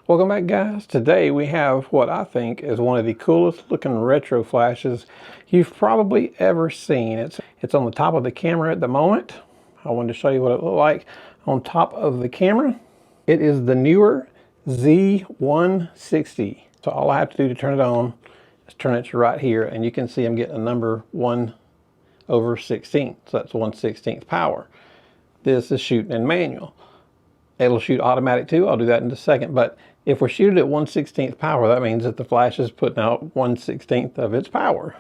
Welcome back, guys. Today we have what I think is one of the coolest looking retro flashes you've probably ever seen. It's on the top of the camera at the moment. I wanted to show you what it looked like on top of the camera. It is the Neewer Z160. So all I have to do to turn it on is turn it to right here, and you can see I'm getting a number 1/16. So that's 1/16 power. This is shooting in manual. It'll shoot automatic too. I'll do that in a second. But if we're shooting at 1/16 power, that means that the flash is putting out 1/16 of its power.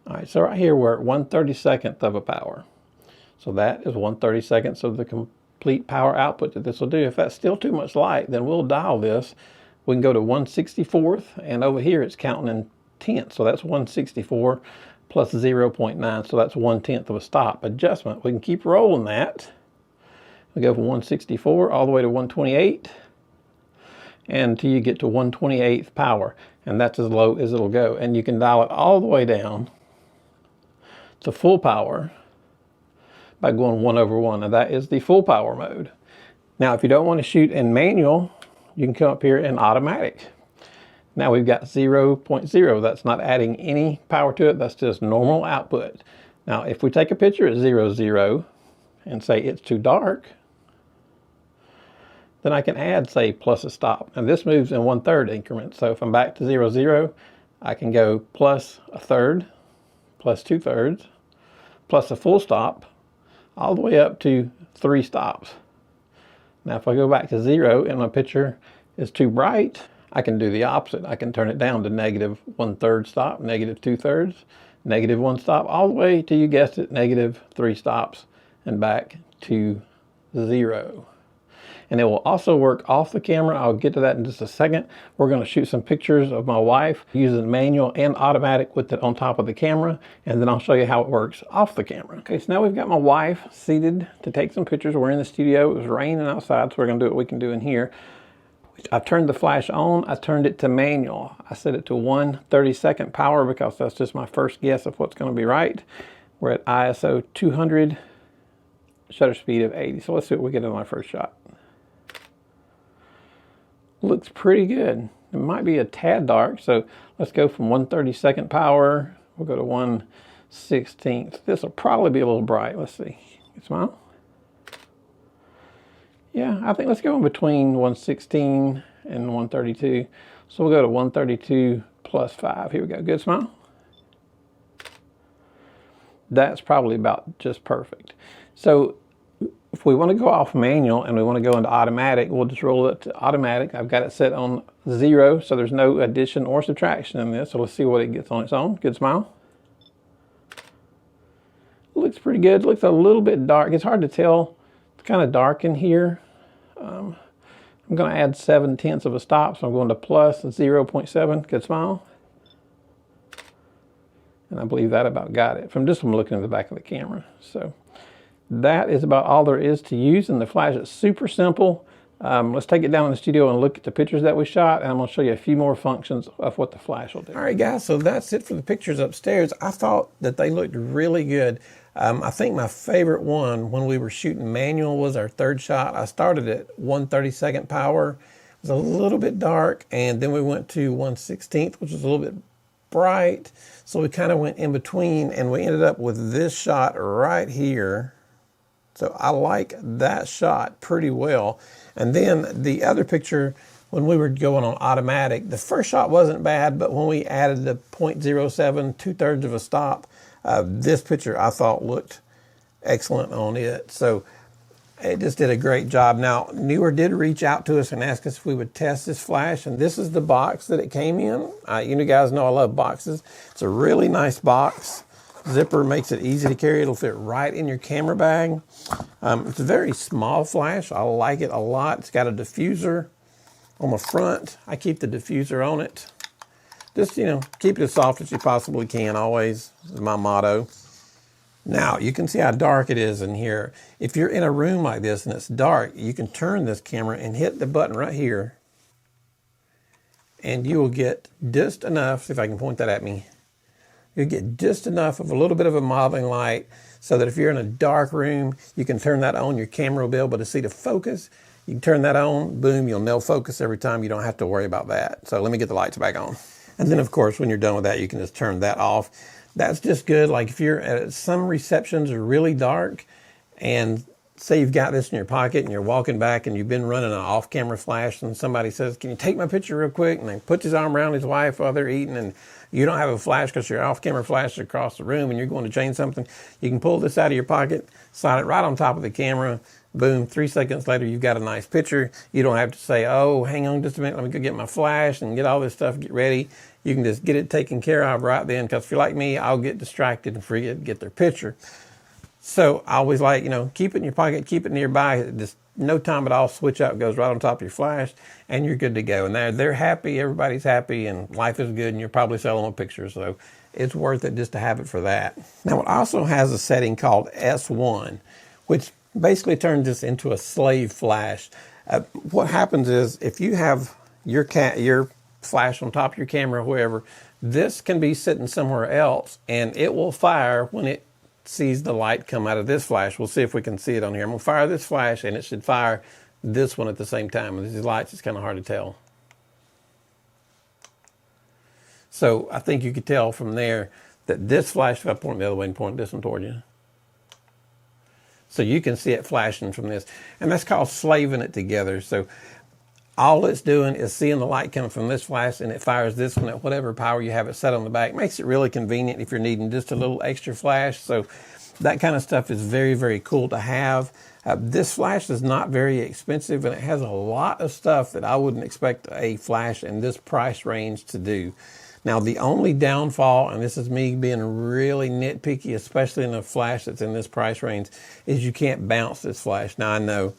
All right, so right here we're at 1/32 of a power. So that is 1/32 of the complete power output that this will do. If that's still too much light, then we'll dial this. We can go to 1/64th, and over here it's counting in tenths. So that's 1/64 plus 0.9. So that's 1/10 of a stop adjustment. We can keep rolling that. We go from 1/64 all the way to 1/28, and until you get to 1/28th power, and that's as low as it'll go. And you can dial it all the way down to full power by going 1/1, and that is the full power mode. Now, if you don't want to shoot in manual, you can come up here in automatic. Now we've got 0.0. That's not adding any power to it. That's just normal output. Now, if we take a picture at 0, and say it's too dark, then I can add, say, plus a stop. And this moves in 1/3 increments. So if I'm back to 0, I can go plus 1/3, plus 2/3, plus a full stop, all the way up to 3 stops. Now if I go back to 0 and my picture is too bright, I can do the opposite. I can turn it down to -1/3 stop, -2/3, -1 stop, all the way to, you guessed it, -3 stops and back to 0. And it will also work off the camera. I'll get to that in just a second. We're going to shoot some pictures of my wife using manual and automatic with it on top of the camera, and then I'll show you how it works off the camera. Okay, so now we've got my wife seated to take some pictures. We're in the studio. It was raining outside, so we're going to do what we can do in here. I've turned the flash on. I turned it to manual. I set it to 1/32 power because that's just my first guess of what's going to be right. We're at ISO 200, shutter speed of 80. So let's see what we get in our first shot. Looks pretty good. It might be a tad dark, so let's go from 1/32 power. We'll go to 1/16. This will probably be a little bright. Let's see. You smile? Yeah, I think let's go in between 1/16 and 1/32. So we'll go to 1/32 plus 5. Here we go. Good smile? That's probably about just perfect. So if we want to go off manual and we want to go into automatic, we'll just roll it to automatic. I've got it set on 0, so there's no addition or subtraction in this. So let's see what it gets on its own. Good smile. Looks pretty good. Looks a little bit dark. It's hard to tell. It's kind of dark in here. I'm going to add 7/10 of a stop, so I'm going to plus 0.7. Good smile. And I believe that about got it from just from looking at the back of the camera. So that is about all there is to use in the flash. It's super simple. Let's take it down in the studio and look at the pictures that we shot, and I'm going to show you a few more functions of what the flash will do. All right, guys, so that's it for the pictures upstairs. I thought that they looked really good. I think my favorite one when we were shooting manual was our third shot. I started at 1/32 power. It was a little bit dark, and then we went to 1/16, which was a little bit bright. So we kind of went in between, and we ended up with this shot right here. So I like that shot pretty well. And then the other picture, when we were going on automatic, the first shot wasn't bad, but when we added the 0.07, 2/3 of a stop, this picture I thought looked excellent on it. So it just did a great job. Now, Neewer did reach out to us and ask us if we would test this flash, and this is the box that it came in. You guys know I love boxes. It's a really nice box. Zipper makes it easy to carry. It'll fit right in your camera bag. It's a very small flash. I like it a lot. It's got a diffuser on the front. I keep the diffuser on it. Just, keep it as soft as you possibly can, always, is my motto. Now, you can see how dark it is in here. If you're in a room like this and it's dark, you can turn this camera and hit the button right here, and you will get just enough, see if I can point that at me, you get just enough of a little bit of a modeling light so that if you're in a dark room, you can turn that on. Your camera will be able to see the focus. You can turn that on, boom, you'll nail focus every time. You don't have to worry about that. So let me get the lights back on. And then of course, when you're done with that, you can just turn that off. That's just good. Like if you're at some receptions are really dark, and say you've got this in your pocket and you're walking back and you've been running an off-camera flash, and somebody says, can you take my picture real quick? And they put his arm around his wife while they're eating, and you don't have a flash because your off-camera flash is across the room and you're going to change something. You can pull this out of your pocket, slide it right on top of the camera, boom, 3 seconds later, you've got a nice picture. You don't have to say, oh, hang on just a minute, let me go get my flash and get all this stuff, get ready. You can just get it taken care of right then, because if you're like me, I'll get distracted and forget to get their picture. So I always like, keep it in your pocket, keep it nearby. Just no time at all, switch out, goes right on top of your flash, and you're good to go. And they're happy, everybody's happy, and life is good, and you're probably selling them pictures. So it's worth it just to have it for that. Now, it also has a setting called S1, which basically turns this into a slave flash. What happens is if you have your flash on top of your camera or wherever, this can be sitting somewhere else, and it will fire when it sees the light come out of this flash. We'll see if we can see it on here. I'm going to fire this flash, and it should fire this one at the same time. And these lights, it's kind of hard to tell. So I think you could tell from there that this flash, if I point the other way and point this one toward you, so you can see it flashing from this. And that's called slaving it together. So all it's doing is seeing the light coming from this flash, and it fires this one at whatever power you have it set on the back. Makes it really convenient if you're needing just a little extra flash. So that kind of stuff is very, very cool to have. This flash is not very expensive, and it has a lot of stuff that I wouldn't expect a flash in this price range to do. Now, the only downfall, and this is me being really nitpicky, especially in a flash that's in this price range, is you can't bounce this flash. Now, I know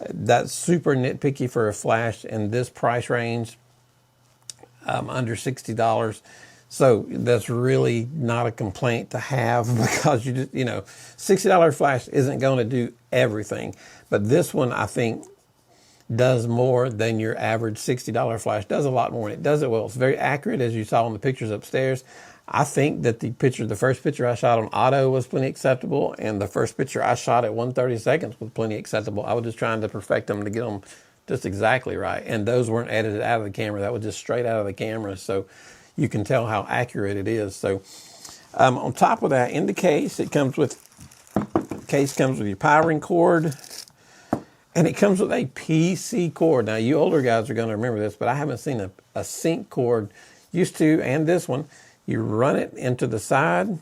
that's super nitpicky for a flash in this price range, under $60. So that's really not a complaint to have, because you just, $60 flash isn't going to do everything. But this one, I think, does more than your average $60 flash. Does a lot more, and it does it well. It's very accurate, as you saw in the pictures upstairs. I think that the first picture I shot on auto was plenty acceptable, and the first picture I shot at 1/32 was plenty acceptable. I was just trying to perfect them to get them just exactly right, and those weren't edited out of the camera. That was just straight out of the camera, so you can tell how accurate it is. So on top of that, in the case, comes with your powering cord, and it comes with a PC cord. Now, you older guys are going to remember this, but I haven't seen a sync cord. Used to, and this one, you run it into the side,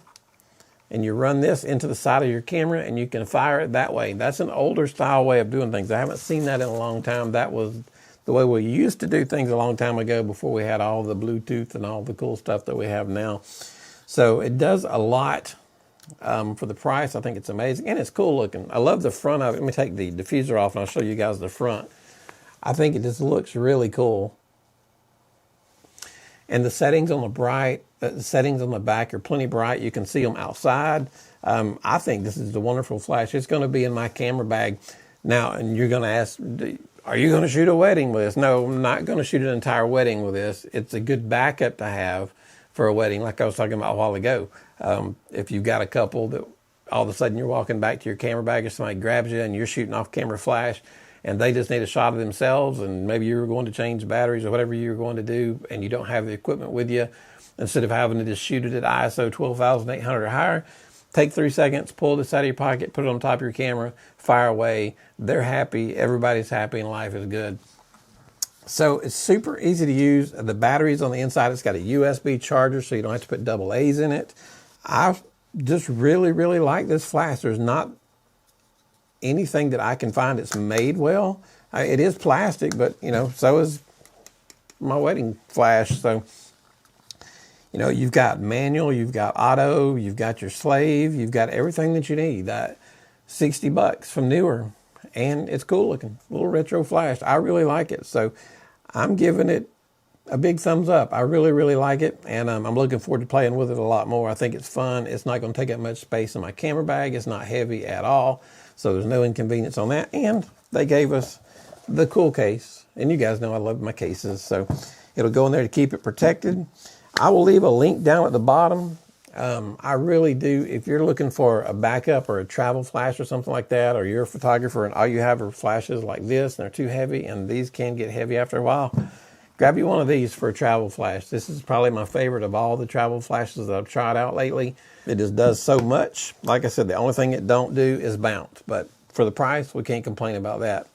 and you run this into the side of your camera, and you can fire it that way. That's an older style way of doing things. I haven't seen that in a long time. That was the way we used to do things a long time ago, before we had all the Bluetooth and all the cool stuff that we have now. So it does a lot for the price. I think it's amazing, and it's cool looking. I love the front of it. Let me take the diffuser off, and I'll show you guys the front. I think it just looks really cool. And the settings on the settings on the back are plenty bright. You can see them outside. I think this is a wonderful flash. It's going to be in my camera bag. Now, and you're going to ask, are you going to shoot a wedding with this? No, I'm not going to shoot an entire wedding with this. It's a good backup to have for a wedding, like I was talking about a while ago. If you've got a couple that all of a sudden you're walking back to your camera bag, or somebody grabs you and you're shooting off camera flash, and they just need a shot of themselves, and maybe you were going to change batteries or whatever you were going to do, and you don't have the equipment with you, instead of having to just shoot it at ISO 12,800 or higher, take 3 seconds, pull this out of your pocket, put it on top of your camera, fire away. They're happy, everybody's happy, and life is good. So it's super easy to use. The battery's on the inside. It's got a USB charger, so you don't have to put double A's in it. I just really, really like this flash. There's not anything that I can find that's made well. It is plastic, but so is my wedding flash. So you've got manual, you've got auto, you've got your slave, you've got everything that you need. $60 from Neewer, and it's cool looking, little retro flash. I really like it, so I'm giving it a big thumbs up. I really, really like it, and I'm looking forward to playing with it a lot more. I think it's fun. It's not going to take up much space in my camera bag. It's not heavy at all, so there's no inconvenience on that. And they gave us the cool case, and you guys know I love my cases, so it'll go in there to keep it protected. I will leave a link down at the bottom I really do. If you're looking for a backup or a travel flash or something like that, or you're a photographer and all you have are flashes like this and they're too heavy, and these can get heavy after a while, grab you one of these for a travel flash. This is probably my favorite of all the travel flashes that I've tried out lately. It just does so much. Like I said, the only thing it don't do is bounce, but for the price, we can't complain about that.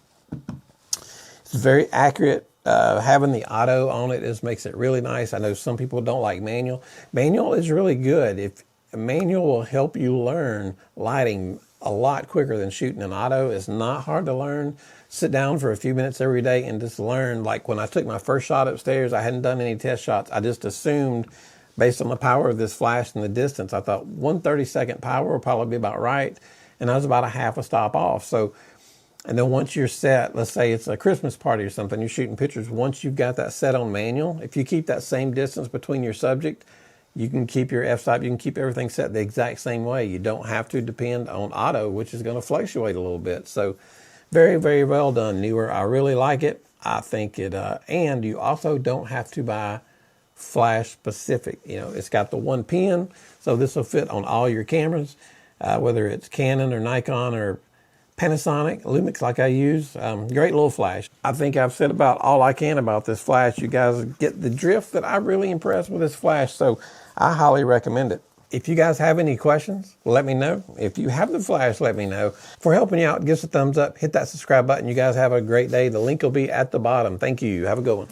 It's very accurate. Having the auto on it makes it really nice. I know some people don't like manual. Manual is really good. If manual will help you learn lighting a lot quicker than shooting an auto. It's not hard to learn. Sit down for a few minutes every day and just learn. Like when I took my first shot upstairs, I hadn't done any test shots. I just assumed, based on the power of this flash and the distance, I thought 1/32 power will probably be about right. And I was about a half a stop off. And then once you're set, let's say it's a Christmas party or something, you're shooting pictures, once you've got that set on manual, if you keep that same distance between your subject, you can keep your f-stop, you can keep everything set the exact same way. You don't have to depend on auto, which is going to fluctuate a little bit. So very, very well done, Neewer. I really like it. I think it, and you also don't have to buy flash specific. You know, it's got the one pin, so this will fit on all your cameras, whether it's Canon or Nikon or Panasonic, Lumix like I use. Great little flash. I think I've said about all I can about this flash. You guys get the drift that I'm really impressed with this flash, so I highly recommend it. If you guys have any questions, let me know. If you have the flash, let me know. For helping you out, give us a thumbs up, hit that subscribe button. You guys have a great day. The link will be at the bottom. Thank you. Have a good one.